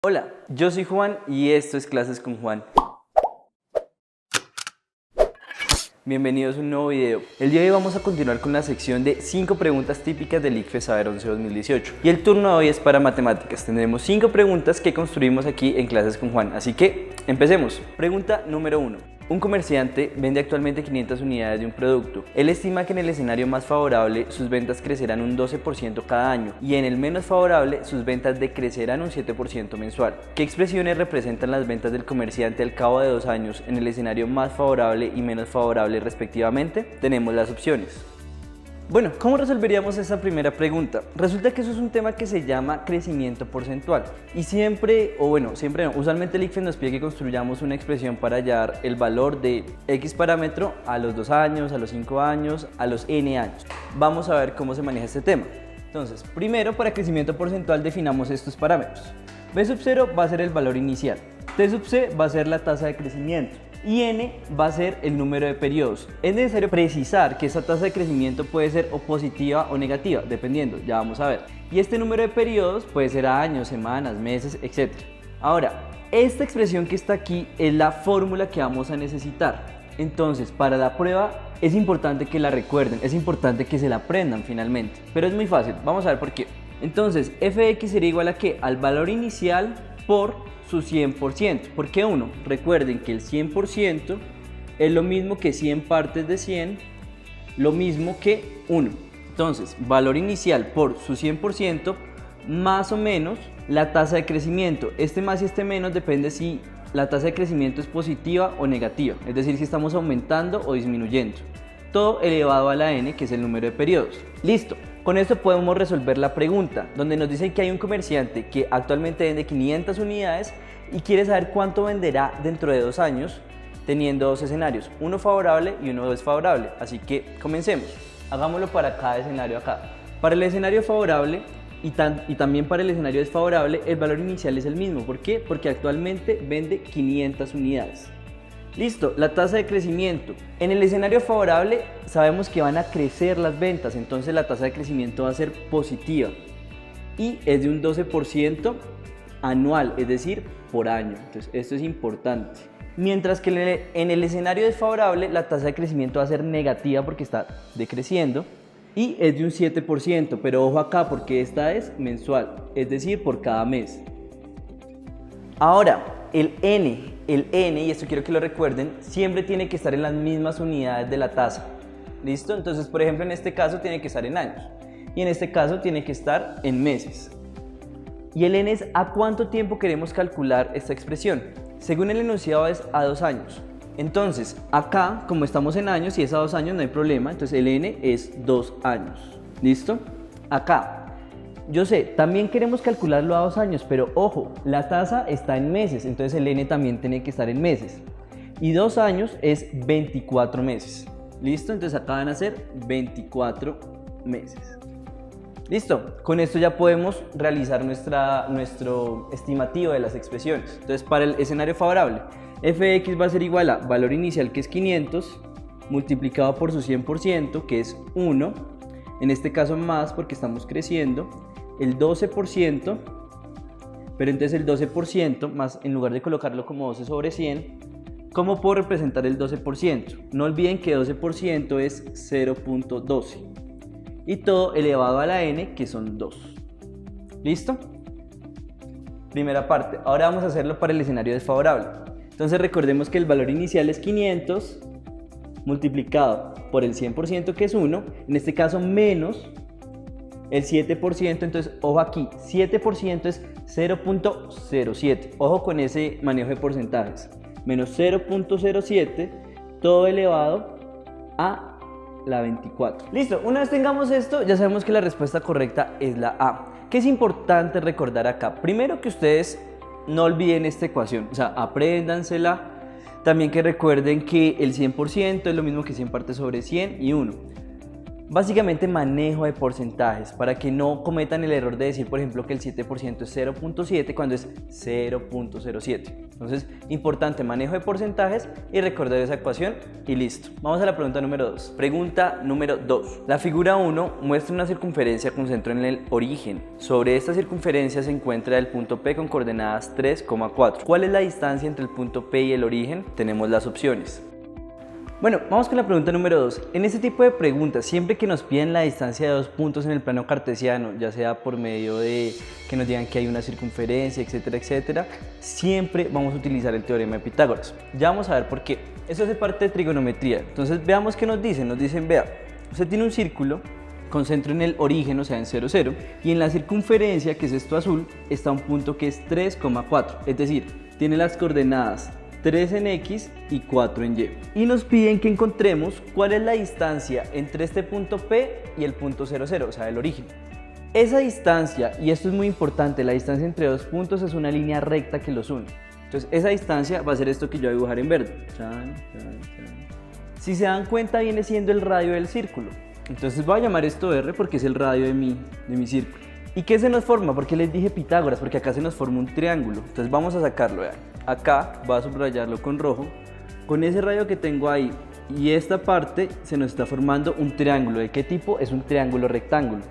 Hola, yo soy Juan y esto es Clases con Juan. Bienvenidos a un nuevo video. El día de hoy vamos a continuar con la sección de 5 preguntas típicas del ICFES Saber 11 2018. Y el turno de hoy es para matemáticas. Tendremos 5 preguntas que construimos aquí en Clases con Juan. Así que, empecemos. Pregunta número 1. Un comerciante vende actualmente 500 unidades de un producto. Él estima que en el escenario más favorable sus ventas crecerán un 12% cada año y en el menos favorable sus ventas decrecerán un 7% mensual. ¿Qué expresiones representan las ventas del comerciante al cabo de 2 años en el escenario más favorable y menos favorable respectivamente? Tenemos las opciones. Bueno, ¿cómo resolveríamos esa primera pregunta? Resulta que eso es un tema que se llama crecimiento porcentual y usualmente el ICFES nos pide que construyamos una expresión para hallar el valor de X parámetro a los 2 años, a los 5 años, a los N años. Vamos a ver cómo se maneja este tema. Entonces, primero para crecimiento porcentual definamos estos parámetros. B sub 0 va a ser el valor inicial, T sub C va a ser la tasa de crecimiento y N va a ser el número de periodos. Es necesario precisar que esta tasa de crecimiento puede ser o positiva o negativa, dependiendo, ya vamos a ver. Y este número de periodos puede ser a años, semanas, meses, etc. Ahora, esta expresión que está aquí es la fórmula que vamos a necesitar. Entonces, para la prueba es importante que la recuerden, es importante que se la aprendan finalmente. Pero es muy fácil, vamos a ver por qué. Entonces, f de x sería igual a ¿qué? Al valor inicial por su 100%. ¿Por qué 1? Recuerden que el 100% es lo mismo que 100 partes de 100, lo mismo que 1. Entonces, valor inicial por su 100% más o menos la tasa de crecimiento. Este más y este menos depende si la tasa de crecimiento es positiva o negativa, es decir, si estamos aumentando o disminuyendo. Todo elevado a la n, que es el número de periodos. Listo. Con esto podemos resolver la pregunta, donde nos dicen que hay un comerciante que actualmente vende 500 unidades y quiere saber cuánto venderá dentro de 2 años, teniendo 2 escenarios, uno favorable y uno desfavorable. Así que comencemos. Hagámoslo para cada escenario acá. Para el escenario favorable y también para el escenario desfavorable, el valor inicial es el mismo. ¿Por qué? Porque actualmente vende 500 unidades. Listo, la tasa de crecimiento. En el escenario favorable sabemos que van a crecer las ventas, entonces la tasa de crecimiento va a ser positiva y es de un 12% anual, es decir, por año. Entonces esto es importante. Mientras que en el escenario desfavorable la tasa de crecimiento va a ser negativa porque está decreciendo y es de un 7%, pero ojo acá porque esta es mensual, es decir, por cada mes. Ahora, el N, y esto quiero que lo recuerden, siempre tiene que estar en las mismas unidades de la tasa. ¿Listo? Entonces, por ejemplo, en este caso tiene que estar en años y en este caso tiene que estar en meses. Y el N es a cuánto tiempo queremos calcular esta expresión. Según el enunciado es a 2 años. Entonces, acá, como estamos en años y es a 2 años, no hay problema. Entonces, el N es 2 años. ¿Listo? Acá. Yo sé, también queremos calcularlo a 2 años, pero ojo, la tasa está en meses, entonces el N también tiene que estar en meses. Y 2 años es 24 meses. ¿Listo? Entonces acá van a ser 24 meses. ¿Listo? Con esto ya podemos realizar nuestro estimativo de las expresiones. Entonces para el escenario favorable, f de x va a ser igual a valor inicial que es 500 multiplicado por su 100% que es 1. En este caso más porque estamos creciendo. El 12%, pero entonces el 12% más, en lugar de colocarlo como 12 sobre 100, ¿cómo puedo representar el 12%? No olviden que 12% es 0.12 y todo elevado a la n, que son 2. ¿Listo? Primera parte. Ahora vamos a hacerlo para el escenario desfavorable. Entonces recordemos que el valor inicial es 500 multiplicado por el 100% que es 1, en este caso menos el 7%, entonces ojo aquí, 7% es 0.07, ojo con ese manejo de porcentajes, menos 0.07, todo elevado a la 24. Listo, una vez tengamos esto, ya sabemos que la respuesta correcta es la A. ¿Qué es importante recordar acá? Primero que ustedes no olviden esta ecuación, o sea, apréndansela. También que recuerden que el 100% es lo mismo que 100 partes sobre 100 y 1. Básicamente manejo de porcentajes para que no cometan el error de decir, por ejemplo, que el 7% es 0.7 cuando es 0.07. Entonces, importante manejo de porcentajes y recordar esa ecuación y listo. Vamos a la pregunta número 2. Pregunta número 2. La figura 1 muestra una circunferencia con centro en el origen. Sobre esta circunferencia se encuentra el punto P con coordenadas 3,4. ¿Cuál es la distancia entre el punto P y el origen? Tenemos las opciones. Bueno, vamos con la pregunta número 2. En este tipo de preguntas, siempre que nos piden la distancia de dos puntos en el plano cartesiano, ya sea por medio de que nos digan que hay una circunferencia, etcétera, etcétera, siempre vamos a utilizar el teorema de Pitágoras. Ya vamos a ver por qué. Eso hace parte de trigonometría. Entonces veamos qué nos dicen. Nos dicen, vea, usted tiene un círculo con centro en el origen, o sea en 0, 0, y en la circunferencia, que es esto azul, está un punto que es 3,4, es decir, tiene las coordenadas 3 en X y 4 en Y. Y nos piden que encontremos cuál es la distancia entre este punto P y el punto 0, 0, o sea, el origen. Esa distancia, y esto es muy importante, la distancia entre dos puntos es una línea recta que los une. Entonces, esa distancia va a ser esto que yo voy a dibujar en verde. Chan, chan, chan. Si se dan cuenta, viene siendo el radio del círculo. Entonces voy a llamar esto R porque es el radio de mi círculo. ¿Y qué se nos forma? Porque les dije Pitágoras, porque acá se nos forma un triángulo. Entonces vamos a sacarlo, vean. Acá voy a subrayarlo con rojo. Con ese radio que tengo ahí y esta parte se nos está formando un triángulo. ¿De qué tipo? Es un triángulo rectángulo.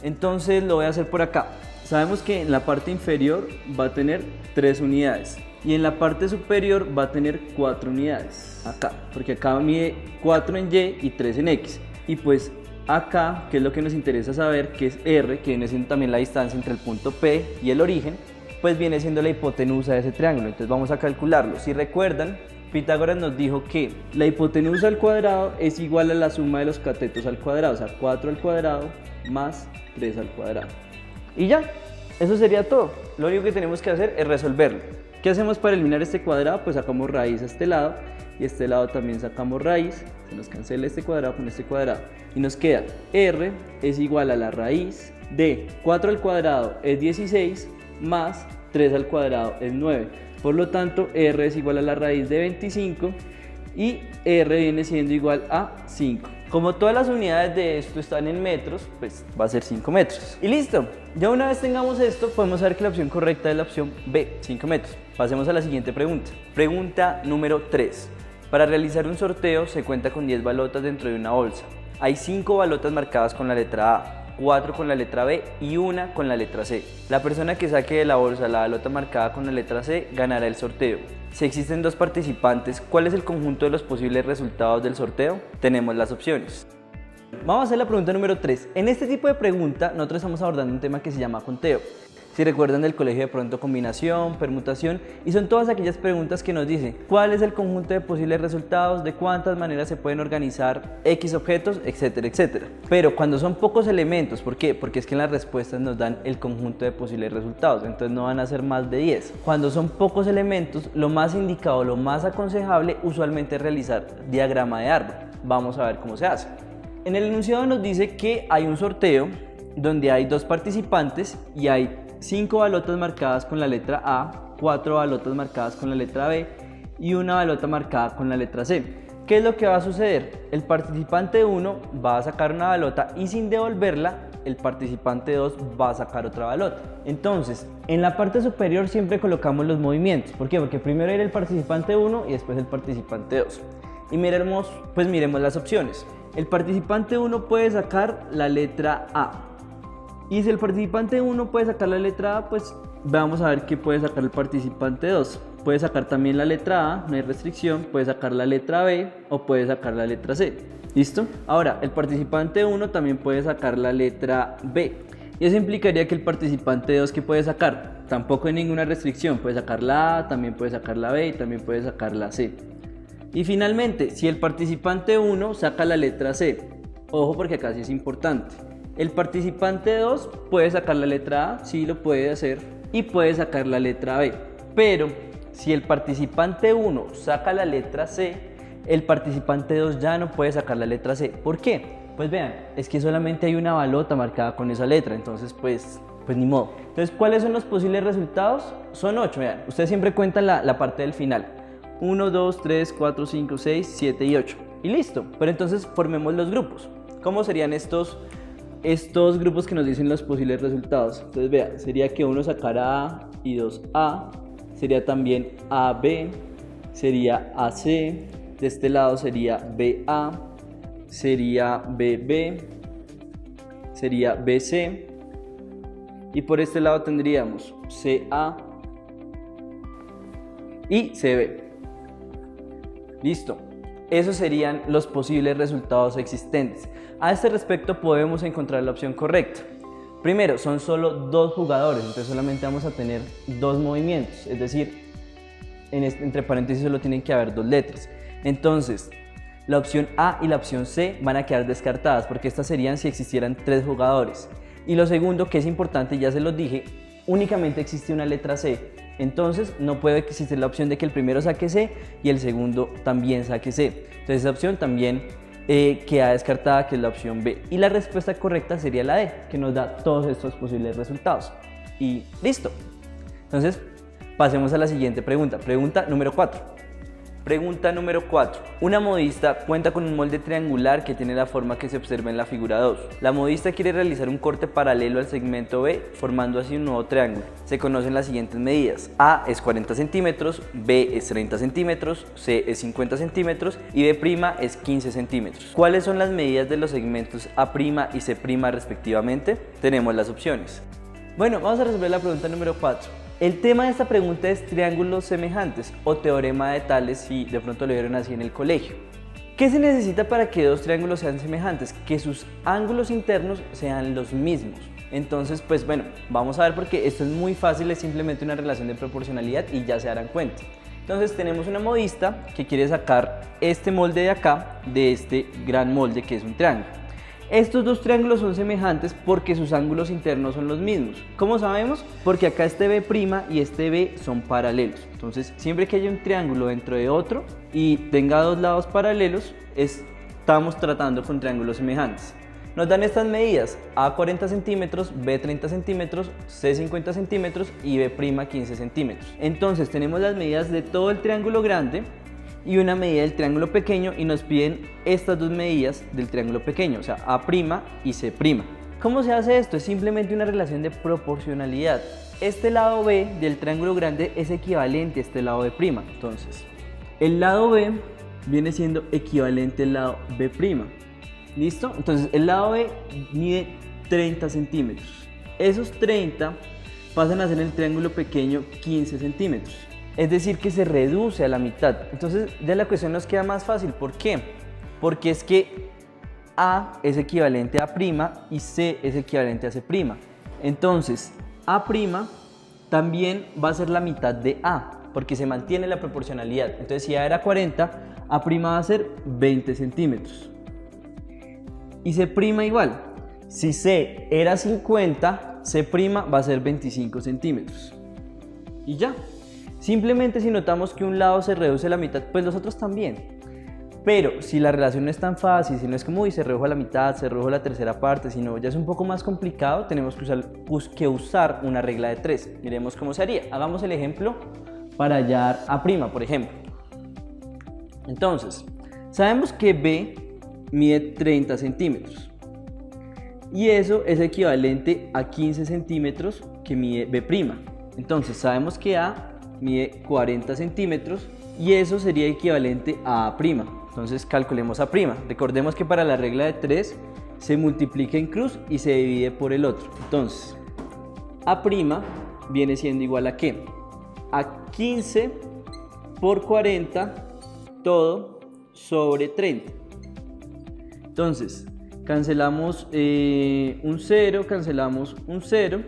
Entonces lo voy a hacer por acá. Sabemos que en la parte inferior va a tener 3 unidades y en la parte superior va a tener 4 unidades. Acá, porque acá mide 4 en Y y 3 en X. Y pues acá, que es lo que nos interesa saber, que es R, que viene siendo también la distancia entre el punto P y el origen, pues viene siendo la hipotenusa de ese triángulo. Entonces vamos a calcularlo. Si recuerdan, Pitágoras nos dijo que la hipotenusa al cuadrado es igual a la suma de los catetos al cuadrado, o sea, 4 al cuadrado más 3 al cuadrado. Y ya, eso sería todo. Lo único que tenemos que hacer es resolverlo. ¿Qué hacemos para eliminar este cuadrado? Pues sacamos raíz a este lado y a este lado también sacamos raíz. Se nos cancela este cuadrado con este cuadrado y nos queda R es igual a la raíz de 4 al cuadrado es 16 más 3 al cuadrado es 9. Por lo tanto, R es igual a la raíz de 25 y R viene siendo igual a 5. Como todas las unidades de esto están en metros, pues va a ser 5 metros. Y listo. Ya una vez tengamos esto, podemos saber que la opción correcta es la opción B, 5 metros. Pasemos a la siguiente pregunta. Pregunta número 3. Para realizar un sorteo se cuenta con 10 balotas dentro de una bolsa. Hay 5 balotas marcadas con la letra A, 4 con la letra B y 1 con la letra C. La persona que saque de la bolsa la balota marcada con la letra C ganará el sorteo. Si existen 2 participantes, ¿cuál es el conjunto de los posibles resultados del sorteo? Tenemos las opciones. Vamos a hacer la pregunta número 3. En este tipo de pregunta nosotros estamos abordando un tema que se llama conteo. Si recuerdan del colegio, de pronto combinación, permutación, y son todas aquellas preguntas que nos dicen cuál es el conjunto de posibles resultados, de cuántas maneras se pueden organizar X objetos, etcétera, etcétera. Pero cuando son pocos elementos, ¿por qué? Porque es que en las respuestas nos dan el conjunto de posibles resultados, entonces no van a ser más de 10. Cuando son pocos elementos, lo más indicado, lo más aconsejable usualmente es realizar diagrama de árbol. Vamos a ver cómo se hace. En el enunciado nos dice que hay un sorteo donde hay 2 participantes y hay 5 balotas marcadas con la letra A, 4 balotas marcadas con la letra B y 1 balota marcada con la letra C. ¿Qué es lo que va a suceder? El participante 1 va a sacar una balota y sin devolverla, el participante 2 va a sacar otra balota. Entonces, en la parte superior siempre colocamos los movimientos. ¿Por qué? Porque primero era el participante 1 y después el participante 2. Y miremos las opciones. El participante 1 puede sacar la letra A. Y si el participante 1 puede sacar la letra A, pues vamos a ver qué puede sacar el participante 2. Puede sacar también la letra A, no hay restricción, puede sacar la letra B o puede sacar la letra C. ¿Listo? Ahora, el participante 1 también puede sacar la letra B. Y eso implicaría que el participante 2, ¿qué puede sacar? Tampoco hay ninguna restricción, puede sacar la A, también puede sacar la B y también puede sacar la C. Y finalmente, si el participante 1 saca la letra C, ojo porque acá sí es importante. El participante 2 puede sacar la letra A, sí lo puede hacer, y puede sacar la letra B. Pero si el participante 1 saca la letra C, el participante 2 ya no puede sacar la letra C. ¿Por qué? Pues vean, es que solamente hay una balota marcada con esa letra, entonces pues ni modo. Entonces, ¿cuáles son los posibles resultados? Son 8, vean, ustedes siempre cuentan la parte del final. 1, 2, 3, 4, 5, 6, 7 y 8. Y listo, pero entonces formemos los grupos. ¿Cómo serían estos grupos que nos dicen los posibles resultados? Entonces vea, sería que uno sacara A y 2A, sería también AB, sería AC, de este lado sería BA, sería BB, sería BC, y por este lado tendríamos CA y CB. Listo. Esos serían los posibles resultados existentes. A este respecto podemos encontrar la opción correcta. Primero, son solo dos jugadores, entonces solamente vamos a tener dos movimientos, es decir, entre paréntesis solo tienen que haber dos letras. Entonces, la opción A y la opción C van a quedar descartadas porque estas serían si existieran tres jugadores. Y lo segundo, que es importante, ya se los dije, únicamente existe una letra C. Entonces no puede existir la opción de que el primero saque C y el segundo también saque C. Entonces esa opción también queda descartada, que es la opción B. Y la respuesta correcta sería la D, que nos da todos estos posibles resultados. Y listo. Entonces pasemos a la siguiente pregunta. Pregunta número 4. Pregunta número 4. Una modista cuenta con un molde triangular que tiene la forma que se observa en la figura 2. La modista quiere realizar un corte paralelo al segmento B, formando así un nuevo triángulo. Se conocen las siguientes medidas. A es 40 centímetros, B es 30 centímetros, C es 50 centímetros y B' es 15 centímetros. ¿Cuáles son las medidas de los segmentos A' y C' respectivamente? Tenemos las opciones. Bueno, vamos a resolver la pregunta número 4. El tema de esta pregunta es triángulos semejantes o teorema de Tales, si de pronto lo vieron así en el colegio. ¿Qué se necesita para que dos triángulos sean semejantes? Que sus ángulos internos sean los mismos. Entonces, pues bueno, vamos a ver, porque esto es muy fácil, es simplemente una relación de proporcionalidad y ya se darán cuenta. Entonces tenemos una modista que quiere sacar este molde de acá, de este gran molde que es un triángulo. Estos dos triángulos son semejantes porque sus ángulos internos son los mismos. ¿Cómo sabemos? Porque acá este B' y este B son paralelos. Entonces, siempre que haya un triángulo dentro de otro y tenga dos lados paralelos, estamos tratando con triángulos semejantes. Nos dan estas medidas: A 40 centímetros, B 30 centímetros, C 50 centímetros y B' 15 centímetros. Entonces, tenemos las medidas de todo el triángulo grande y una medida del triángulo pequeño, y nos piden estas dos medidas del triángulo pequeño, o sea, A' y C'. ¿Cómo se hace esto? Es simplemente una relación de proporcionalidad. Este lado B del triángulo grande es equivalente a este lado B'. Entonces, el lado B viene siendo equivalente al lado B'. ¿Listo? Entonces, el lado B mide 30 centímetros. Esos 30 pasan a ser en el triángulo pequeño 15 centímetros. Es decir, que se reduce a la mitad. Entonces ya la cuestión nos queda más fácil. ¿Por qué? Porque es que A es equivalente a A' y C es equivalente a C'. Entonces A' también va a ser la mitad de A, porque se mantiene la proporcionalidad. Entonces si A era 40, A' va a ser 20 centímetros. Y C' igual. Si C era 50, C' va a ser 25 centímetros. Y ya. Simplemente si notamos que un lado se reduce a la mitad, pues los otros también. Pero si la relación no es tan fácil, si no es como se redujo a la mitad, se redujo a la tercera parte, sino ya es un poco más complicado, tenemos que usar una regla de 3. Miremos cómo se haría. Hagamos el ejemplo para hallar A', por ejemplo. Entonces, sabemos que B mide 30 centímetros. Y eso es equivalente a 15 centímetros que mide B'. Entonces, sabemos que A mide 40 centímetros y eso sería equivalente a A'. Entonces calculemos A'. Recordemos que para la regla de 3 se multiplica en cruz y se divide por el otro. Entonces A' viene siendo igual a ¿qué? A 15 por 40 todo sobre 30. Entonces cancelamos un 0, cancelamos un 0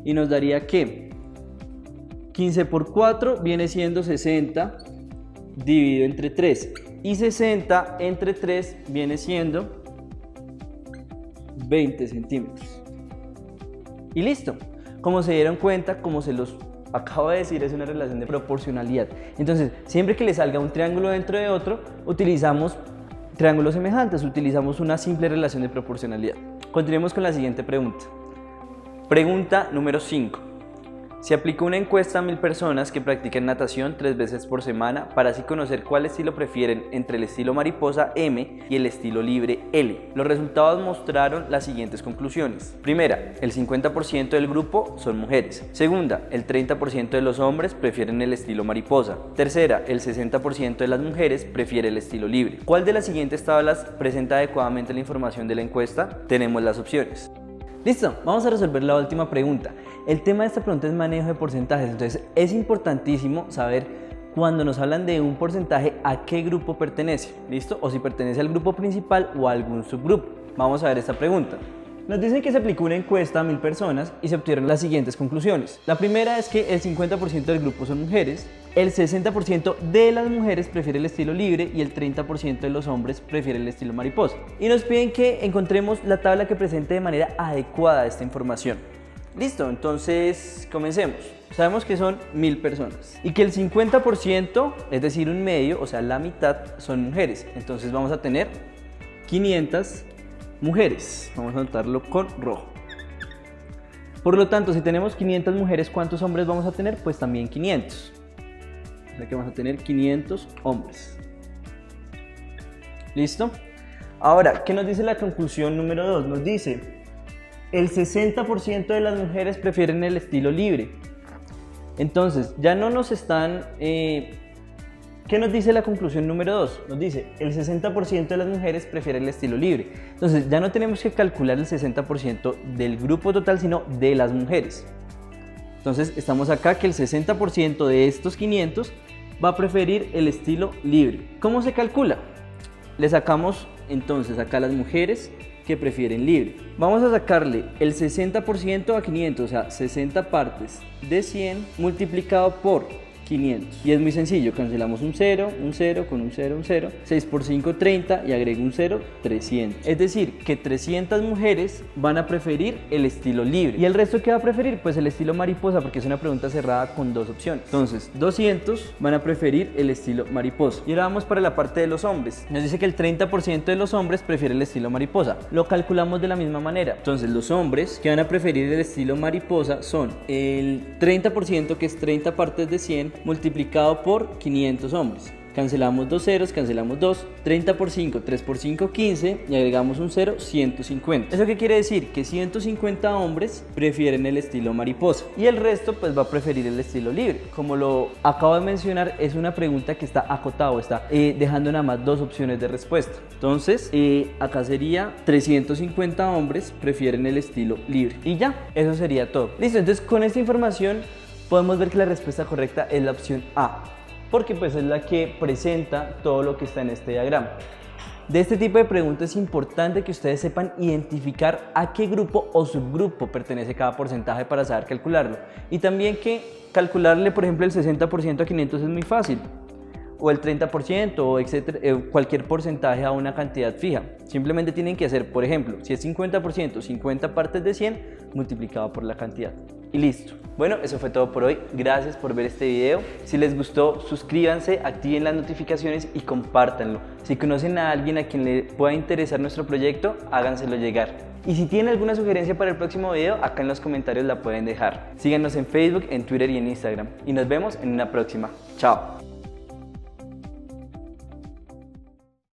y nos daría ¿qué? 15 por 4 viene siendo 60 dividido entre 3, y 60 entre 3 viene siendo 20 centímetros. Y listo. Como se dieron cuenta, como se los acabo de decir, es una relación de proporcionalidad. Entonces, siempre que le salga un triángulo dentro de otro, utilizamos triángulos semejantes, utilizamos una simple relación de proporcionalidad. Continuemos con la siguiente pregunta. Pregunta número 5. Se aplicó una encuesta a 1000 personas que practican natación 3 veces por semana para así conocer cuál estilo prefieren entre el estilo mariposa M y el estilo libre L. Los resultados mostraron las siguientes conclusiones. Primera, el 50% del grupo son mujeres. Segunda, el 30% de los hombres prefieren el estilo mariposa. Tercera, el 60% de las mujeres prefiere el estilo libre. ¿Cuál de las siguientes tablas presenta adecuadamente la información de la encuesta? Tenemos las opciones. Listo, vamos a resolver la última pregunta. El tema de esta pregunta es manejo de porcentajes, entonces es importantísimo saber cuando nos hablan de un porcentaje a qué grupo pertenece, ¿listo? O si pertenece al grupo principal o a algún subgrupo. Vamos a ver esta pregunta. Nos dicen que se aplicó una encuesta a 1000 personas y se obtuvieron las siguientes conclusiones. La primera es que el 50% del grupo son mujeres, el 60% de las mujeres prefiere el estilo libre y el 30% de los hombres prefiere el estilo mariposa. Y nos piden que encontremos la tabla que presente de manera adecuada esta información. Listo, entonces comencemos. Sabemos que son 1000 personas y que el 50%, es decir, un medio, o sea, la mitad, son mujeres. Entonces vamos a tener 500 mujeres. Vamos a anotarlo con rojo. Por lo tanto, si tenemos 500 mujeres, ¿cuántos hombres vamos a tener? Pues también 500. O sea que vamos a tener 500 hombres. ¿Listo? Ahora, ¿qué nos dice la conclusión número 2? Nos dice, el 60% de las mujeres prefieren el estilo libre. Entonces, ya no nos están... ¿Qué nos dice la conclusión número 2? Nos dice, el 60% de las mujeres prefieren el estilo libre. Entonces, ya no tenemos que calcular el 60% del grupo total, sino de las mujeres. Entonces, estamos acá que el 60% de estos 500 va a preferir el estilo libre. ¿Cómo se calcula? Le sacamos entonces acá las mujeres que prefieren libre. Vamos a sacarle el 60% a 500, o sea, 60 partes de 100 multiplicado por 500. Y es muy sencillo, cancelamos un 0 con un 0, un 0, 6 por 5, 30 y agrego un 0, 300. Es decir, que 300 mujeres van a preferir el estilo libre. ¿Y el resto qué va a preferir? Pues el estilo mariposa, porque es una pregunta cerrada con dos opciones. Entonces, 200 van a preferir el estilo mariposa. Y ahora vamos para la parte de los hombres. Nos dice que el 30% de los hombres prefiere el estilo mariposa. Lo calculamos de la misma manera. Entonces, los hombres que van a preferir el estilo mariposa son el 30%, que es 30 partes de 100, multiplicado por 500 hombres. Cancelamos dos ceros, cancelamos 2, 30 por 5, 3 por 5, 15 y agregamos un 0, 150. ¿Eso qué quiere decir? Que 150 hombres prefieren el estilo mariposa y el resto pues va a preferir el estilo libre. Como lo acabo de mencionar, es una pregunta que está acotada, está dejando nada más dos opciones de respuesta. Entonces, acá sería 350 hombres prefieren el estilo libre y ya, eso sería todo. Listo, entonces con esta información podemos ver que la respuesta correcta es la opción A, porque pues es la que presenta todo lo que está en este diagrama. De este tipo de preguntas es importante que ustedes sepan identificar a qué grupo o subgrupo pertenece cada porcentaje para saber calcularlo. Y también que calcularle, por ejemplo, el 60% a 500 es muy fácil, o el 30% o etcétera, cualquier porcentaje a una cantidad fija. Simplemente tienen que hacer, por ejemplo, si es 50%, 50 partes de 100 multiplicado por la cantidad. Y listo. Bueno, eso fue todo por hoy. Gracias por ver este video. Si les gustó, suscríbanse, activen las notificaciones y compártanlo. Si conocen a alguien a quien le pueda interesar nuestro proyecto, háganselo llegar. Y si tienen alguna sugerencia para el próximo video, acá en los comentarios la pueden dejar. Síganos en Facebook, en Twitter y en Instagram. Y nos vemos en una próxima. Chao.